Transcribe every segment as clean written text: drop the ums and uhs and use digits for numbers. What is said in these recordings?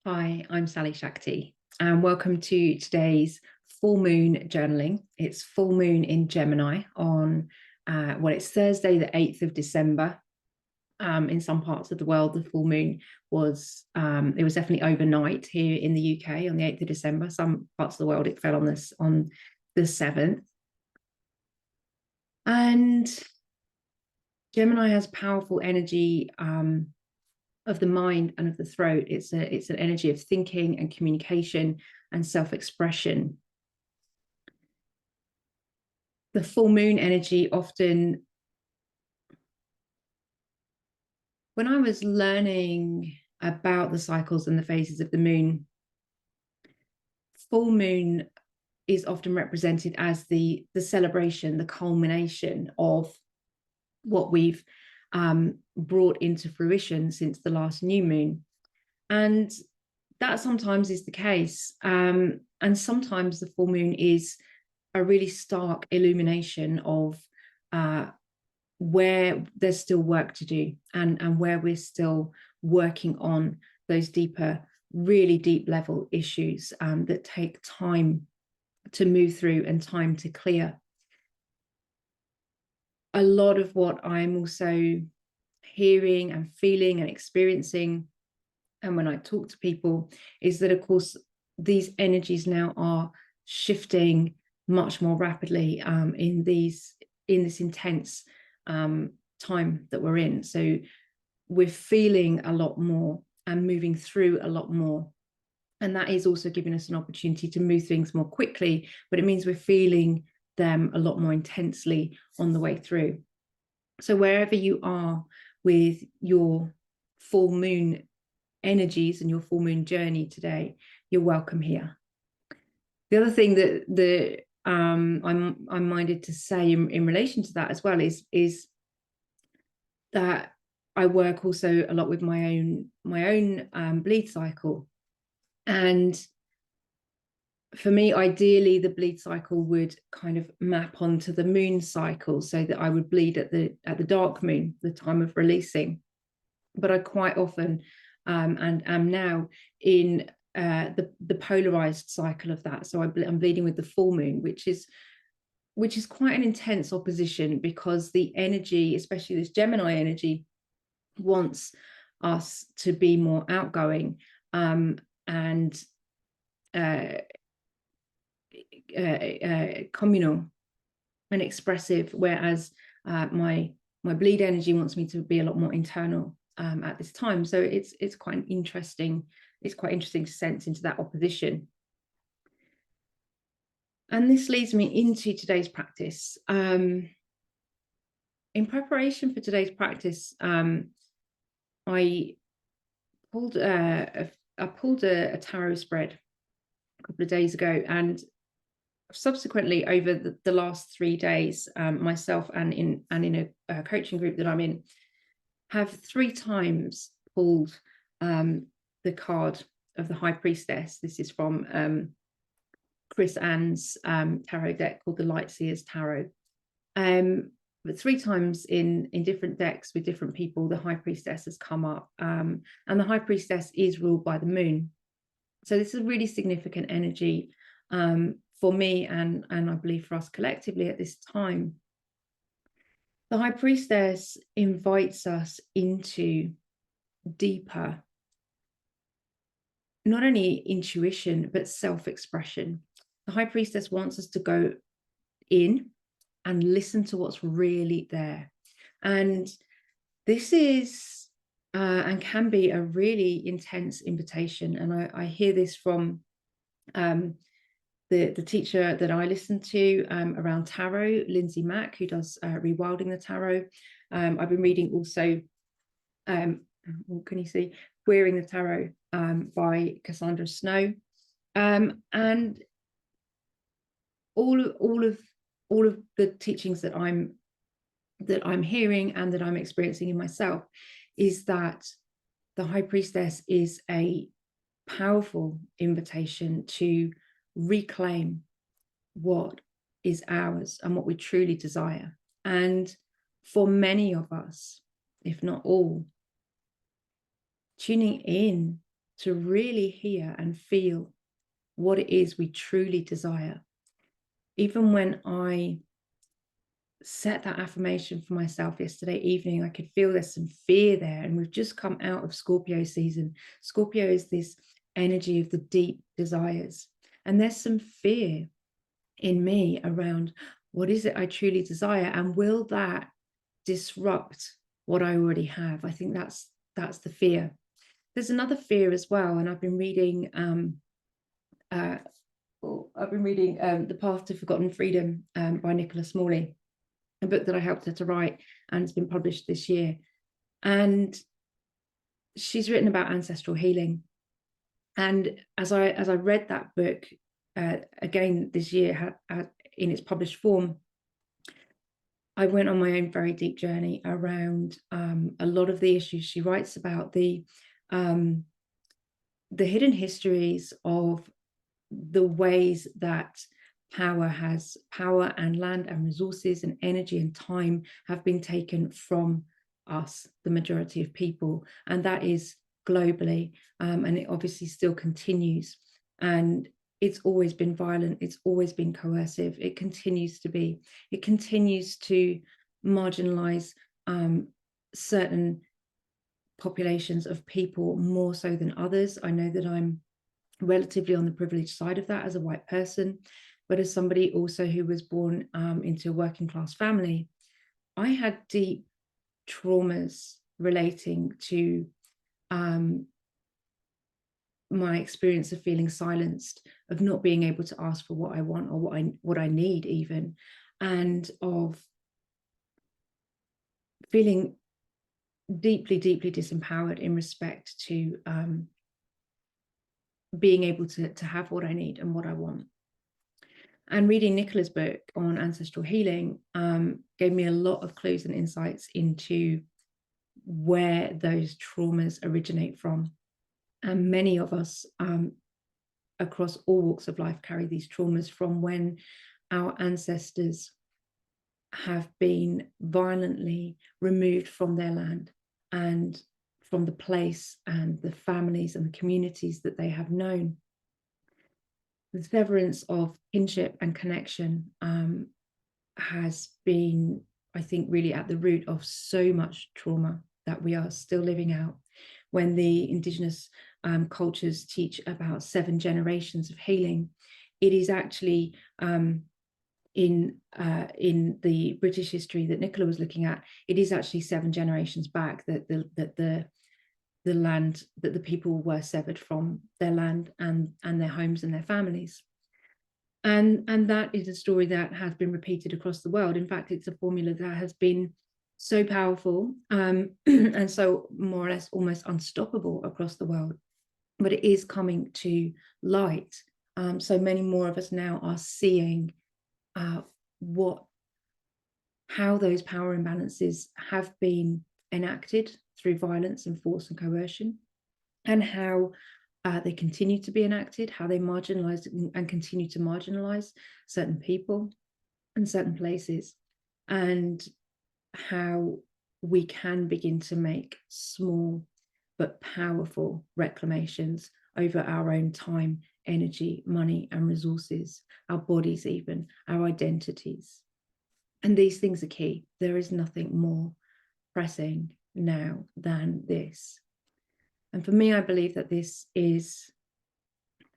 Hi, I'm Sally-Shakti, and welcome to today's full moon journaling. It's full moon in Gemini on, it's Thursday, the 8th of December. In some parts of the world, the full moon was, it was definitely overnight here in the UK on the 8th of December. Some parts of the world, it fell on the 7th. And Gemini has powerful energy, of the mind and of the throat. It's an energy of thinking and communication and self-expression. The full moon energy often, when I was learning about the cycles and the phases of the moon, full moon is often represented as the celebration, the culmination of what we've brought into fruition since the last new moon. And that sometimes is the case. And sometimes the full moon is a really stark illumination of where there's still work to do, and where we're still working on those deeper, really deep level issues that take time to move through and time to clear. A lot of what I'm also hearing and feeling and experiencing, and when I talk to people, is that, of course, these energies now are shifting much more rapidly in this intense time that we're in. So we're feeling a lot more and moving through a lot more. And that is also giving us an opportunity to move things more quickly, but it means we're feeling them a lot more intensely on the way through. So wherever you are with your full moon energies and your full moon journey today, you're welcome here. The other thing that I'm minded to say in relation to that as well is that I work also a lot with my own bleed cycle. And for me, ideally, the bleed cycle would kind of map onto the moon cycle, so that I would bleed at the dark moon, the time of releasing. But I quite often and am now in the polarized cycle of that. So I'm bleeding with the full moon, which is quite an intense opposition, because the energy, especially this Gemini energy, wants us to be more outgoing and communal and expressive, whereas my bleed energy wants me to be a lot more internal at this time. So it's quite interesting to sense into that opposition. And this leads me into today's practice. In preparation for today's practice, I pulled a tarot spread a couple of days ago, and subsequently over the last 3 days, myself and in a coaching group that I'm in, have 3 times pulled the card of the High Priestess. This is from Chris Ann's tarot deck called the Light Seers Tarot. But 3 times in different decks with different people, the High Priestess has come up, and the High Priestess is ruled by the moon. So this is a really significant energy for me, and I believe for us collectively at this time. The High Priestess invites us into deeper, not only intuition, but self-expression. The High Priestess wants us to go in and listen to what's really there. And this is and can be a really intense invitation. And I hear this from the teacher that I listen to around tarot, Lindsay Mack, who does Rewilding the Tarot. I've been reading also, what can you see, Queering the Tarot by Cassandra Snow, and all of the teachings that I'm hearing and that I'm experiencing in myself is that the High Priestess is a powerful invitation to reclaim what is ours and what we truly desire. And for many of us, if not all, tuning in to really hear and feel what it is we truly desire. Even when I set that affirmation for myself yesterday evening, I could feel there's some fear there. And we've just come out of Scorpio season. Scorpio is this energy of the deep desires. And there's some fear in me around, what is it I truly desire? And will that disrupt what I already have? I think that's the fear. There's another fear as well. And I've been reading The Path to Forgotten Freedom by Nicholas Morley, a book that I helped her to write, and it's been published this year. And she's written about ancestral healing. And as I read that book again this year in its published form, I went on my own very deep journey around a lot of the issues she writes about, the hidden histories of the ways that power and land and resources and energy and time have been taken from us, the majority of people, and that is globally, and it obviously still continues. And it's always been violent, it's always been coercive, it continues to be. It continues to marginalize certain populations of people more so than others. I know that I'm relatively on the privileged side of that as a white person, but as somebody also who was born into a working class family, I had deep traumas relating to my experience of feeling silenced, of not being able to ask for what I want or what I need even, and of feeling deeply disempowered in respect to being able to have what I need and what I want. And reading Nicola's book on ancestral healing gave me a lot of clues and insights into where those traumas originate from. And many of us across all walks of life carry these traumas from when our ancestors have been violently removed from their land and from the place and the families and the communities that they have known. The severance of kinship and connection has been, I think, really at the root of so much trauma that we are still living out. When the indigenous cultures teach about 7 generations of healing, it is actually in the British history that Nicola was looking at, it is actually 7 generations back that the land, that the people were severed from their land and their homes and their families. And that is a story that has been repeated across the world. In fact, it's a formula that has been so powerful and so more or less almost unstoppable across the world. But it is coming to light. So many more of us now are seeing how those power imbalances have been enacted through violence and force and coercion, and how they continue to be enacted, how they marginalize and continue to marginalize certain people and certain places, and how we can begin to make small but powerful reclamations over our own time, energy, money, and resources, our bodies, even our identities. And these things are key. There is nothing more pressing now than this. And for me, I believe that this is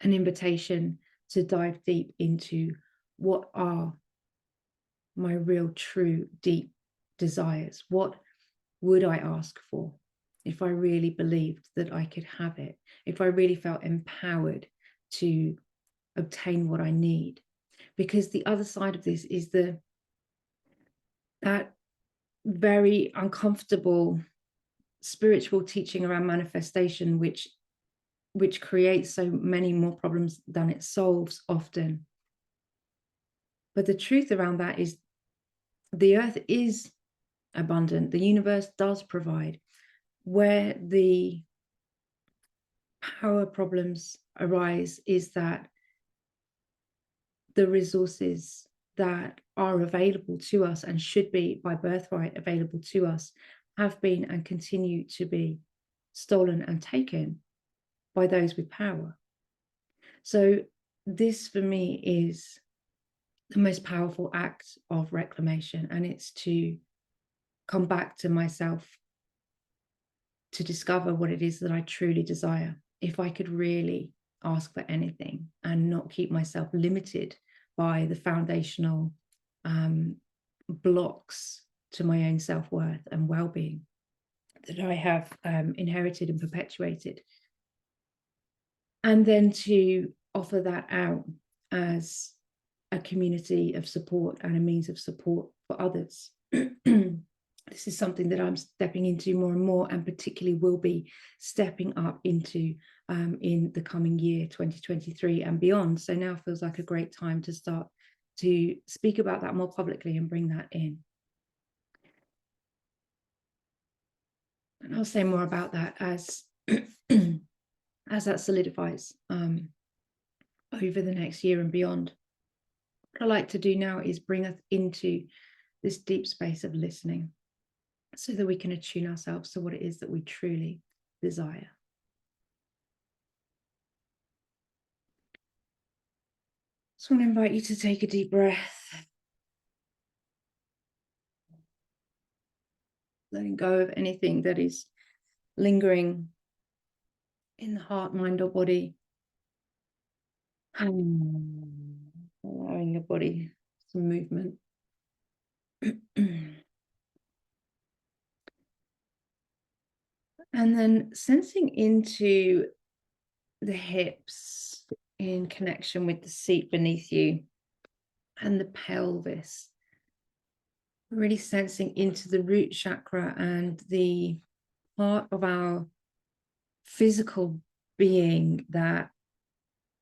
an invitation to dive deep into what are my real, true, deep desires. What would I ask for if I really believed that I could have it? If I really felt empowered to obtain what I need? Because the other side of this is that very uncomfortable spiritual teaching around manifestation, which creates so many more problems than it solves often. But the truth around that is the earth is abundant. The universe does provide. Where the power problems arise is that the resources that are available to us and should be by birthright available to us have been and continue to be stolen and taken. by those with power. So this for me is the most powerful act of reclamation, and it's to come back to myself, to discover what it is that I truly desire. If I could really ask for anything and not keep myself limited by the foundational blocks to my own self-worth and well-being that I have inherited and perpetuated, and then to offer that out as a community of support and a means of support for others. This is something that I'm stepping into more and more, and particularly will be stepping up into in the coming year, 2023 and beyond. So now feels like a great time to start to speak about that more publicly and bring that in. And I'll say more about that as as that solidifies over the next year and beyond. What I like to do now is bring us into this deep space of listening, so that we can attune ourselves to what it is that we truly desire. So I want to invite you to take a deep breath, letting go of anything that is lingering in the heart, mind, or body. Allowing your body some movement. And then sensing into the hips in connection with the seat beneath you and the pelvis. Really sensing into the root chakra and the part of our physical being that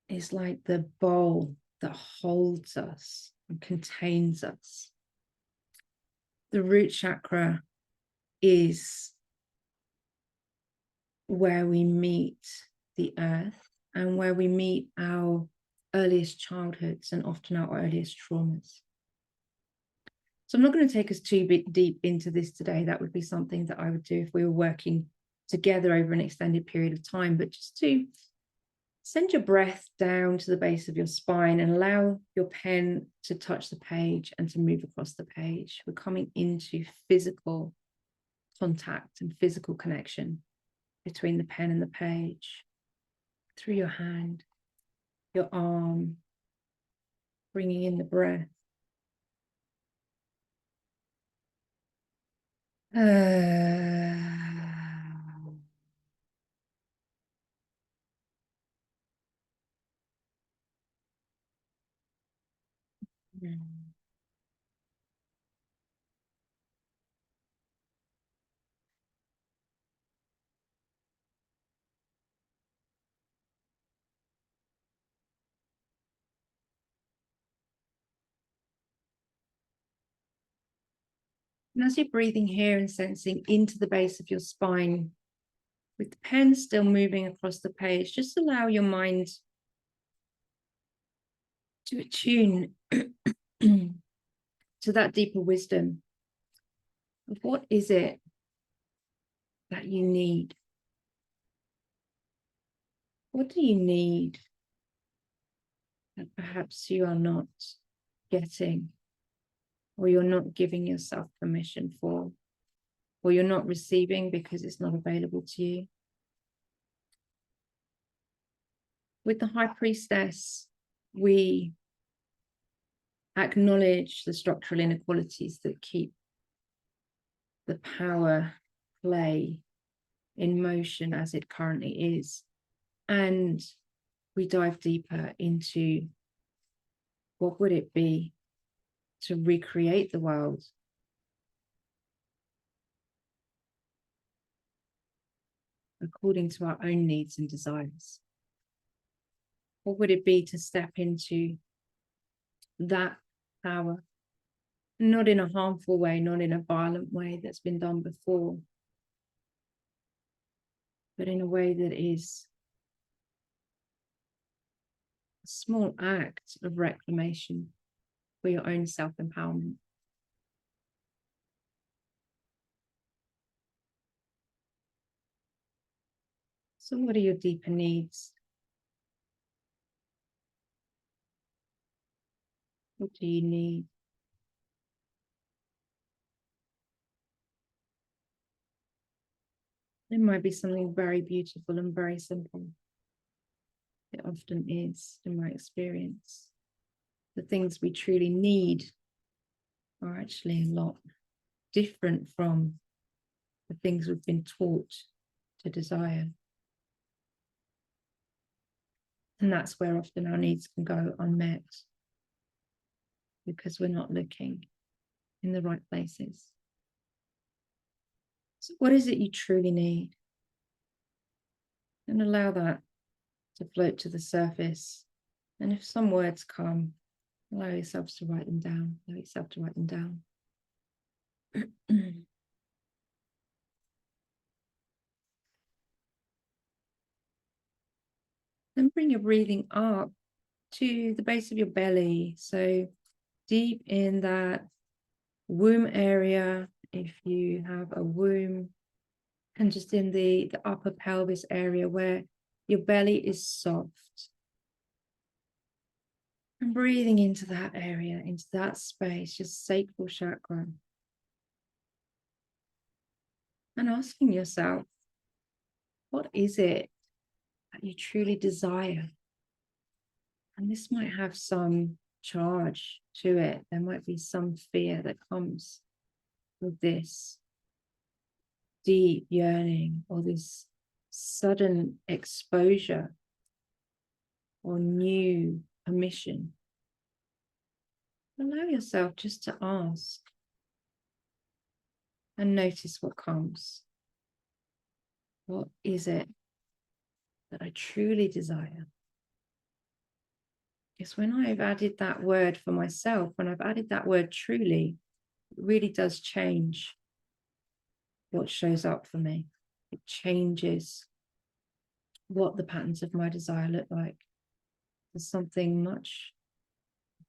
is like the bowl that holds us and contains us. The root chakra is where we meet the earth and where we meet our earliest childhoods and often our earliest traumas. So I'm not going to take us too deep into this today. That would be something that I would do if we were working together over an extended period of time, but just to send your breath down to the base of your spine and allow your pen to touch the page and to move across the page. We're coming into physical contact and physical connection between the pen and the page, through your hand, your arm, bringing in the breath. And as you're breathing here and sensing into the base of your spine, with the pen still moving across the page, just allow your mind to attune to that deeper wisdom of what is it that you need? What do you need that perhaps you are not getting, or you're not giving yourself permission for, or you're not receiving because it's not available to you? With the High Priestess, we acknowledge the structural inequalities that keep the power play in motion as it currently is. And we dive deeper into what would it be to recreate the world according to our own needs and desires. What would it be to step into that power, not in a harmful way, not in a violent way that's been done before, but in a way that is a small act of reclamation for your own self-empowerment. So what are your deeper needs? What do you need? It might be something very beautiful and very simple. It often is, in my experience. The things we truly need are actually a lot different from the things we've been taught to desire. And that's where often our needs can go unmet, because we're not looking in the right places. So what is it you truly need? And allow that to float to the surface. And if some words come, allow yourself to write them down. Allow yourself to write them down. Then bring your breathing up to the base of your belly. So deep in that womb area, if you have a womb, and just in the upper pelvis area where your belly is soft. And breathing into that area, into that space, your sacral chakra. And asking yourself, what is it that you truly desire? And this might have some charge to it. There might be some fear that comes with this deep yearning, or this sudden exposure or new permission. Allow yourself just to ask and notice what comes. What is it that I truly desire? Because when I've added that word for myself, when I've added that word truly, it really does change what shows up for me. It changes what the patterns of my desire look like. There's something much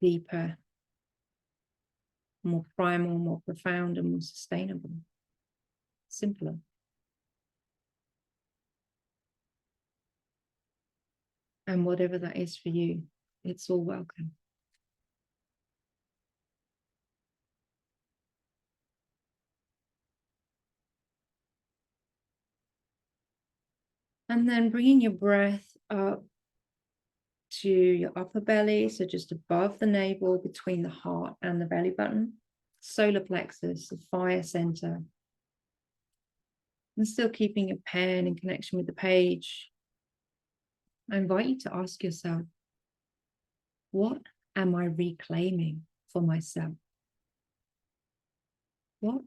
deeper, more primal, more profound, and more sustainable, simpler. And whatever that is for you, it's all welcome. And then bringing your breath up to your upper belly, so just above the navel, between the heart and the belly button, solar plexus, the fire center. And still keeping your pen in connection with the page, I invite you to ask yourself, what am I reclaiming for myself? What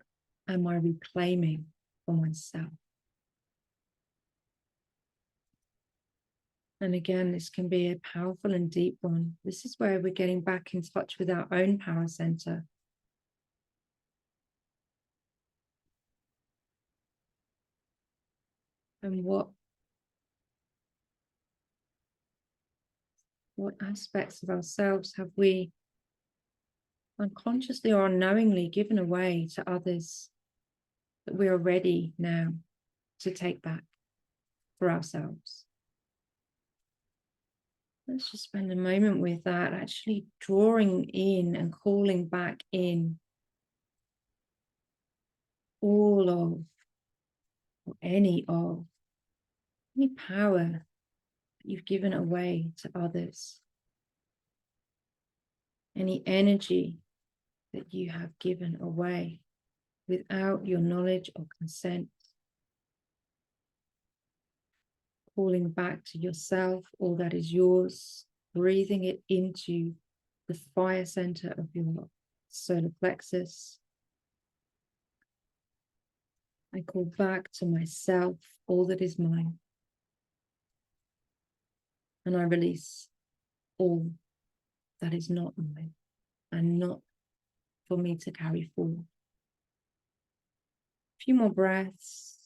am I reclaiming for myself? And again, this can be a powerful and deep one. This is where we're getting back in touch with our own power center. And what aspects of ourselves have we unconsciously or unknowingly given away to others that we are ready now to take back for ourselves? Let's just spend a moment with that, actually drawing in and calling back in all of, or any power that you've given away to others, any energy that you have given away without your knowledge or consent. Calling back to yourself all that is yours, breathing it into the fire center of your solar plexus. I call back to myself all that is mine. And I release all that is not mine and not for me to carry forward. A few more breaths.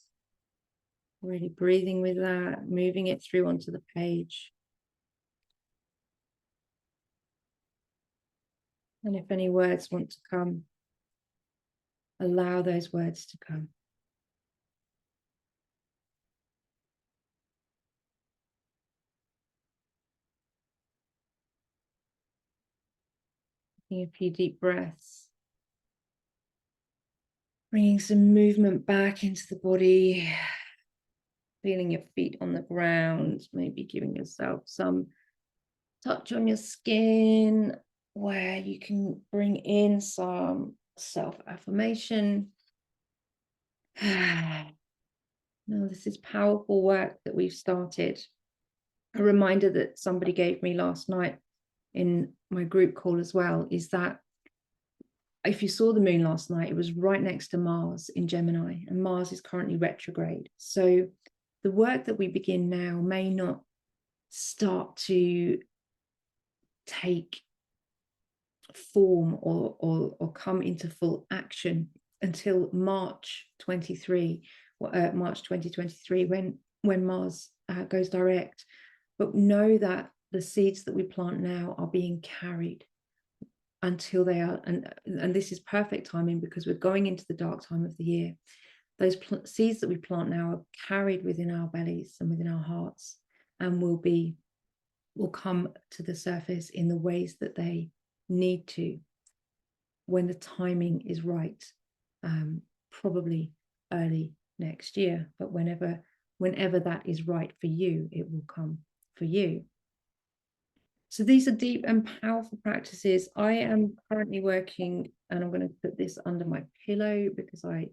Really breathing with that, moving it through onto the page. And if any words want to come, allow those words to come. taking a few deep breaths, bringing some movement back into the body, feeling your feet on the ground, maybe giving yourself some touch on your skin where you can bring in some self-affirmation. Now, this is powerful work that we've started. A reminder that somebody gave me last night in my group call as well is that if you saw the moon last night, it was right next to Mars in Gemini, and Mars is currently retrograde. So the work that we begin now may not start to take form or come into full action until March 2023, when Mars goes direct. But know that the seeds that we plant now are being carried until they are, and this is perfect timing because we're going into the dark time of the year. Those seeds that we plant now are carried within our bellies and within our hearts, and will come to the surface in the ways that they need to when the timing is right, probably early next year, but whenever that is right for you, it will come for you. So these are deep and powerful practices. I am currently working, and I'm going to put this under my pillow because I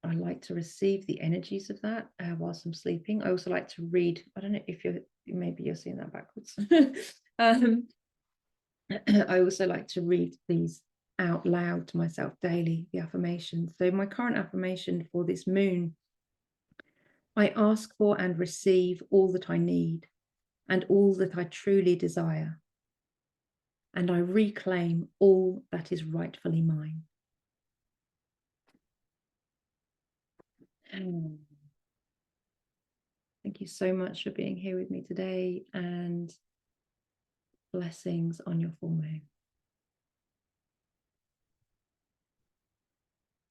like to receive the energies of that whilst I'm sleeping. I also like to read. I don't know if maybe you're seeing that backwards. I also like to read these out loud to myself daily, the affirmations. So my current affirmation for this moon: I ask for and receive all that I need and all that I truly desire, and I reclaim all that is rightfully mine. Thank you so much for being here with me today, and blessings on your full moon.